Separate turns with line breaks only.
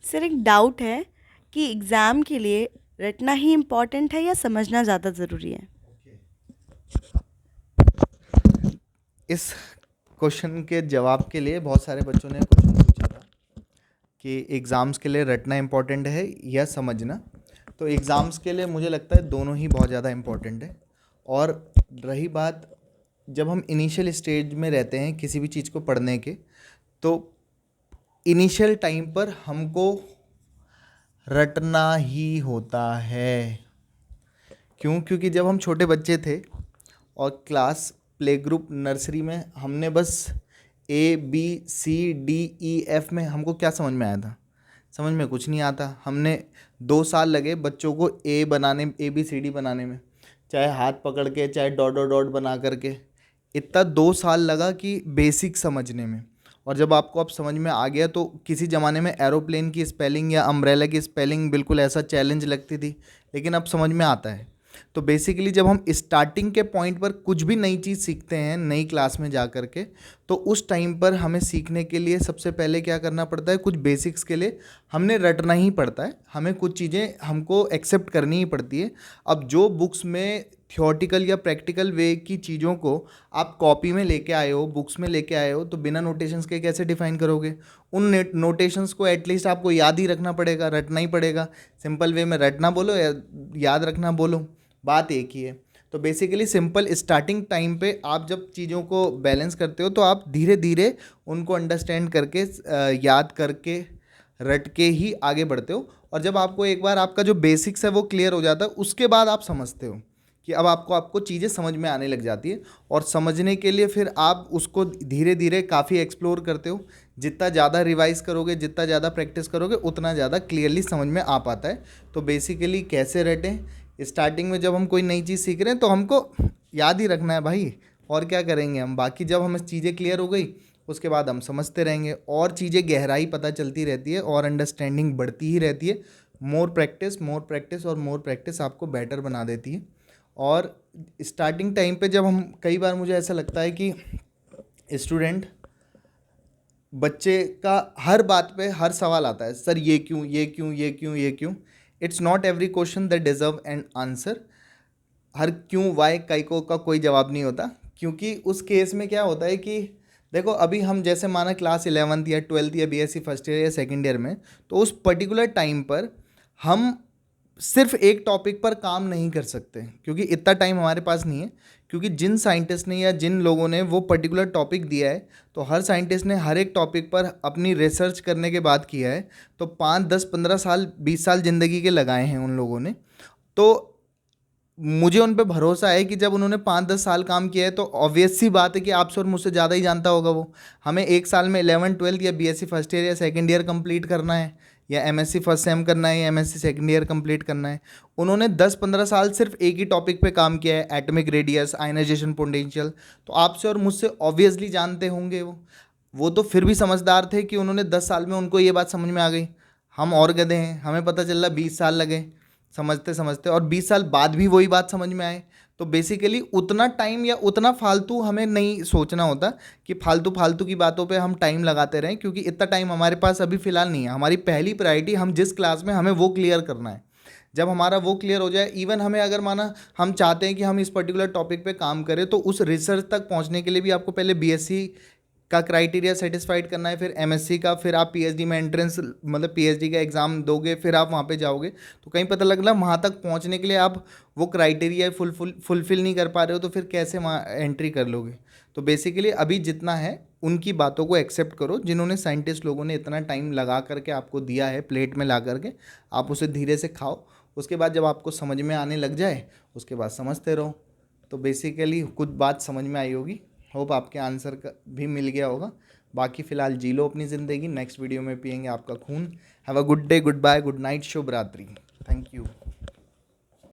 Sir एक doubt है कि एग्ज़ाम के लिए रटना ही इम्पॉर्टेंट है या समझना ज़्यादा ज़रूरी है?
इस क्वेश्चन के जवाब के लिए बहुत सारे बच्चों ने क्वेश्चन पूछा था कि एग्ज़ाम्स के लिए रटना इम्पॉर्टेंट है या समझना। तो एग्ज़ाम्स के लिए मुझे लगता है दोनों ही बहुत ज़्यादा इम्पॉर्टेंट है। और रही बात, जब हम इनिशियल स्टेज में रहते हैं किसी भी चीज़ को पढ़ने के, तो इनिशियल टाइम पर हमको रटना ही होता है। क्यों? क्योंकि जब हम छोटे बच्चे थे और क्लास प्ले ग्रुप नर्सरी में हमने बस ABCDEF में हमको क्या समझ में आया था? समझ में कुछ नहीं आता। हमने 2 साल लगे बच्चों को बनाने, ABCD बनाने में, चाहे हाथ पकड़ के, चाहे डॉट डॉट डॉट बना करके। इतना 2 साल लगा कि बेसिक समझने में। और जब आपको अब समझ में आ गया, तो किसी ज़माने में एरोप्लेन की स्पेलिंग या अम्ब्रेला की स्पेलिंग बिल्कुल ऐसा चैलेंज लगती थी, लेकिन अब समझ में आता है। तो बेसिकली जब हम स्टार्टिंग के पॉइंट पर कुछ भी नई चीज़ सीखते हैं नई क्लास में जा कर के, तो उस टाइम पर हमें सीखने के लिए सबसे पहले क्या करना पड़ता है? कुछ बेसिक्स के लिए हमने रटना ही पड़ता है। हमें कुछ चीज़ें हमको एक्सेप्ट करनी ही पड़ती है। अब जो बुक्स में थियोरटिकल या प्रैक्टिकल वे की चीज़ों को आप कॉपी में लेके आए हो, बुक्स में लेके आए हो, तो बिना नोटेशंस के कैसे डिफाइन करोगे? उन नोटेशंस को एटलीस्ट आपको याद ही रखना पड़ेगा, रटना ही पड़ेगा। सिंपल वे में रटना बोलो या याद रखना बोलो, बात एक ही है। तो बेसिकली सिंपल स्टार्टिंग टाइम पे आप जब चीज़ों को बैलेंस करते हो, तो आप धीरे धीरे उनको अंडरस्टैंड करके, याद करके, रट के ही आगे बढ़ते हो। और जब आपको एक बार आपका जो बेसिक्स है वो क्लियर हो जाता है, उसके बाद आप समझते हो कि अब आपको चीज़ें समझ में आने लग जाती है। और समझने के लिए फिर आप उसको धीरे धीरे काफ़ी एक्सप्लोर करते हो। जितना ज़्यादा रिवाइज करोगे, जितना ज़्यादा प्रैक्टिस करोगे, उतना ज़्यादा क्लियरली समझ में आ पाता है। तो बेसिकली कैसे रटें? स्टार्टिंग में जब हम कोई नई चीज़ सीख रहे हैं तो हमको याद ही रखना है भाई, और क्या करेंगे हम। बाकी जब हमें चीज़ें क्लियर हो गई, उसके बाद हम समझते रहेंगे और चीज़ें गहराई पता चलती रहती है और अंडरस्टैंडिंग बढ़ती ही रहती है। मोर प्रैक्टिस, मोर प्रैक्टिस और मोर प्रैक्टिस आपको बेटर बना देती है। और स्टार्टिंग टाइम पे जब हम, कई बार मुझे ऐसा लगता है कि स्टूडेंट, बच्चे का हर बात पे हर सवाल आता है, सर ये क्यों, ये क्यों, ये क्यों, ये क्यों। It's not every question that deserve an answer. हर क्यों, वाई, काई को का कोई जवाब नहीं होता। क्योंकि उस केस में क्या होता है कि देखो, अभी हम जैसे माना क्लास 11th या 12th या BSc फर्स्ट ईयर या सेकेंड ईयर में, तो उस पर्टिकुलर टाइम पर हम सिर्फ एक टॉपिक पर काम नहीं कर सकते, क्योंकि इतना टाइम हमारे पास नहीं है। क्योंकि जिन साइंटिस्ट ने या जिन लोगों ने वो पर्टिकुलर टॉपिक दिया है, तो हर साइंटिस्ट ने हर एक टॉपिक पर अपनी रिसर्च करने के बाद किया है। तो 5, 10, 15 साल, 20 साल ज़िंदगी के लगाए हैं उन लोगों ने। तो मुझे उन पे भरोसा है कि जब उन्होंने 5, 10 साल काम किया है, तो ऑब्वियस सी बात है कि आपसे और मुझसे ज़्यादा ही जानता होगा वो। हमें एक साल में 11th 12th या BSc फर्स्ट ईयर या सेकेंड ईयर कंप्लीट करना है, या MSc फर्स्ट सेम करना है, या MSc सेकेंड ईयर कंप्लीट करना है। उन्होंने 10, 15 साल सिर्फ एक ही टॉपिक पे काम किया है, एटॉमिक रेडियस, आयनाइजेशन पोटेंशियल। तो आपसे और मुझसे ऑब्वियसली जानते होंगे वो तो फिर भी समझदार थे कि उन्होंने 10 साल में उनको ये बात समझ में आ गई। हम और गधे हैं, हमें पता चला 20 साल लगे समझते समझते, और 20 साल बाद भी वही बात समझ में आए। तो बेसिकली उतना टाइम या उतना फालतू हमें नहीं सोचना होता कि फालतू फालतू की बातों पे हम टाइम लगाते रहें, क्योंकि इतना टाइम हमारे पास अभी फ़िलहाल नहीं है। हमारी पहली प्रायोरिटी, हम जिस क्लास में, हमें वो क्लियर करना है। जब हमारा वो क्लियर हो जाए, इवन हमें अगर माना हम चाहते हैं कि हम इस पर्टिकुलर टॉपिक पे काम करें, तो उस रिसर्च तक पहुंचने के लिए भी आपको पहले BSc का क्राइटेरिया सेटिस्फाइड करना है, फिर MSc का, फिर आप PhD में एंट्रेंस, मतलब PhD का एग्ज़ाम दोगे, फिर आप वहाँ पे जाओगे। तो कहीं पता लगला वहाँ तक पहुँचने के लिए आप वो क्राइटेरिया फुलफिल नहीं कर पा रहे हो, तो फिर कैसे वहाँ एंट्री कर लोगे? तो बेसिकली अभी जितना है उनकी बातों को एक्सेप्ट करो, जिन्होंने, साइंटिस्ट लोगों ने इतना टाइम लगा करके आपको दिया है प्लेट में ला करके, आप उसे धीरे से खाओ। उसके बाद जब आपको समझ में आने लग जाए, उसके बाद समझते रहो। तो बेसिकली कुछ बात समझ में आई होगी। होप आपके आंसर का भी मिल गया होगा। बाकी फ़िलहाल जी लो अपनी ज़िंदगी, नेक्स्ट वीडियो में पियेंगे आपका खून। Have a good day, goodbye, good night, शुभ रात्रि। Thank you.